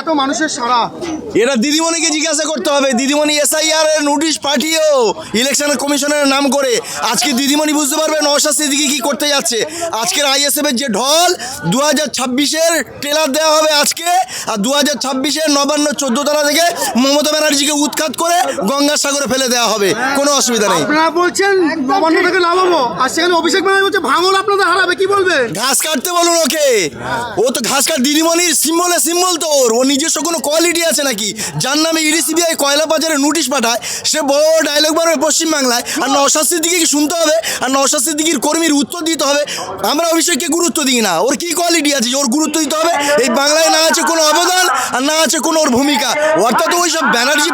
তো মানুষের সারা। এরা দিদিমণিকে জিজ্ঞাসা করতে হবে। দিদিমণি এসআইআর এর নোটিশ পাঠিয়েও ইলেকশন কমিশনের নাম করে আজকে দিদিমণি বুঝতে পারবে নওশাদ সিদ্দিকী কি করতে যাচ্ছে। আজকের আইএসএফ এর যে ঢল 2026-এর ট্রেলার দেওয়া হবে আজকে, আর 2026-এর নবান্ন 14 তলা থেকে মমতা ব্যানার্জিকে উৎখাত করে গঙ্গার সাগরে ফেলে দেওয়া হবে, কোনো অসুবিধা নেই। আপনারা বলছেন নবান্ন থেকে নামাবো, আর সেখানে অভিষেক ব্যানার্জি বলছে ভাঙন আপনাদের হারাবে, কি বলবেন? ঘাস কাটতে বলুন ওকে। ও তো ঘাস কাট দিদিমণির সিম্বল তো ওর নিজস্ব কোনো কোয়ালিটি আছে নাকি? যার নামে ইডি সিবিআই কয়লা বাজারে নোটিশ পাঠায় সে বড় ডায়লগ মারবে পশ্চিমবাংলায়, আর নওশাদ সিদ্দিকীকে শুনতে হবে, আর নওশাদ সিদ্দিকীর কর্মীর উত্তর দিতে হবে। আমরা অভিষেককে গুরুত্ব দিই না, ওর কি কোয়ালিটি আছে যে ওর গুরুত্ব দিতে হবে? এই বাংলায় না আছে কোনো অবদান, আর না আছে কোনো ওর ভূমিকা। অর্থাৎ ওই সব ব্যানার্জি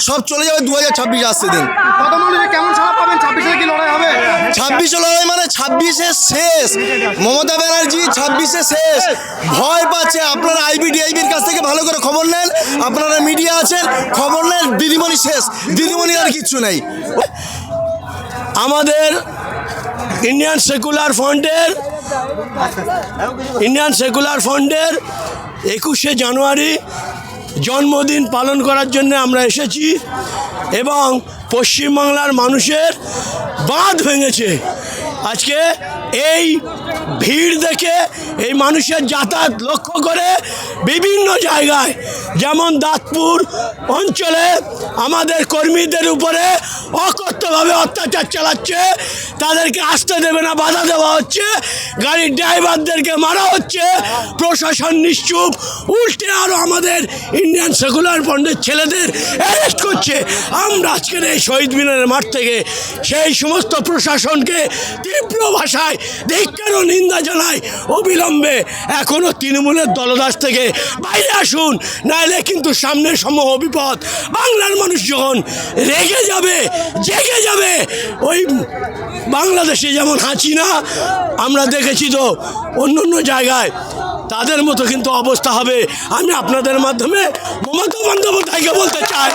সব চলে যাবে 2026 আসতে দিন। কত মানুষ কেমন সাড়া পাবেন? 26-এ কি লড়াই হবে? 26 লড়াই মানে 26-এ শেষ। মমতা ব্যানার্জি 26-এ শেষ, ভয় পাচ্ছে। আপনারা আইবিডিআইবির কাছ থেকে ভালো করে খবর নেন, আপনারা মিডিয়া আছেন, খবর নেন। দিদিমণি শেষ, দিদিমণি আর কিচ্ছু নেই। আমাদের ইন্ডিয়ান সেকুলার ফ্রন্টের 21শে জানুয়ারি জন্মদিন পালন করার জন্য আমরা এসেছি, এবং পশ্চিমবাংলার মানুষের বাঁধ ভেঙেছে। আজকে এই ভিড় দেখে, এই মানুষের যাতায়াত লক্ষ্য করে বিভিন্ন জায়গায়, যেমন দাঁতপুর অঞ্চলে আমাদের কর্মীদের উপরে অকথ্যভাবে অত্যাচার চালাচ্ছে, তাদেরকে আসতে দেবে না, বাধা দেওয়া হচ্ছে, গাড়ির ড্রাইভারদেরকে মারা হচ্ছে, প্রশাসন নিশ্চুপ, উল্টে আরও আমাদের ইন্ডিয়ান সেকুলার ফ্রন্টের ছেলেদের অ্যারেস্ট করছে। আমরা আজকের এই শহীদ মিনারের মাঠ থেকে সেই সমস্ত প্রশাসনকে তীব্র ভাষায় ধিক্কার ও নিন্দা জানাই। অবিলম্বে এখনও তৃণমূলের দলদাস থেকে বাইরে আসুন, নাইলে কিন্তু সামনে সমূহ বিপদ। বাংলার মানুষ যখন রেগে যাবে, জেগে যাবে, ওই বাংলাদেশে যেমন হাসিনা আমরা দেখেছি তো অন্য জায়গায়, তাদের মতো কিন্তু অবস্থা হবে। আমি আপনাদের মাধ্যমে মমতা বন্দ্যোপাধ্যায়কে বলতে চাই,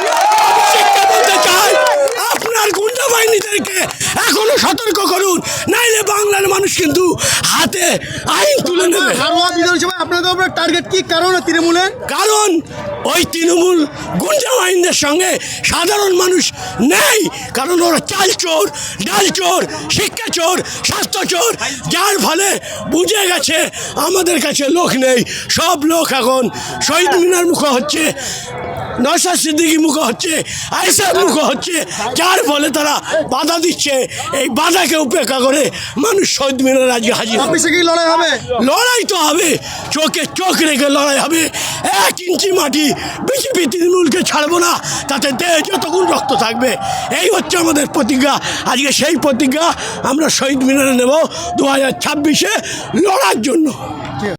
আপনার গুন্ডা বাহিনীদেরকে এখনো সতর্ক করুন, নাইলে বাংলার মানুষ কিন্তু হাতে আইন তুলে নেবে। হারোয়া বিধানসভায় আপনাদের উপরে টার্গেট কি কারণে তৃণমূলের? কারণ ওই তৃণমূল গুন্ডা বাহিনীদের সঙ্গে সাধারণ মানুষ নেই, কারণ ওরা চাল চোর, ডাল চোর, শিক্ষা চোর, স্বাস্থ্য চোর, যার ফলে বুঝে গেছে আমাদের কাছে লোক নেই। সব লোক এখন শহীদ মিনার মুখো হচ্ছে, নওশাদ সিদ্দিকী মুখো হচ্ছে, আইএসএফ মুখো হচ্ছে, যার ফলে তারা বাধা দিচ্ছে। এই বাধাকে উপেক্ষা করে মানুষ শহীদ মিনার আজকে হাজির। 26-এ কি লড়াই হবে? লড়াই তো হবে, চোখে চোখ রেখে লড়াই হবে। 1 ইঞ্চি মাটি বিজেপি তৃণমূলকে ছাড়বো না, তাতে দেহ যতক্ষণ রক্ত থাকবে। এই হচ্ছে আমাদের প্রতিজ্ঞা। আজকে সেই প্রতিজ্ঞা আমরা শহীদ মিনারে নেব 2026-এ লড়ার জন্য।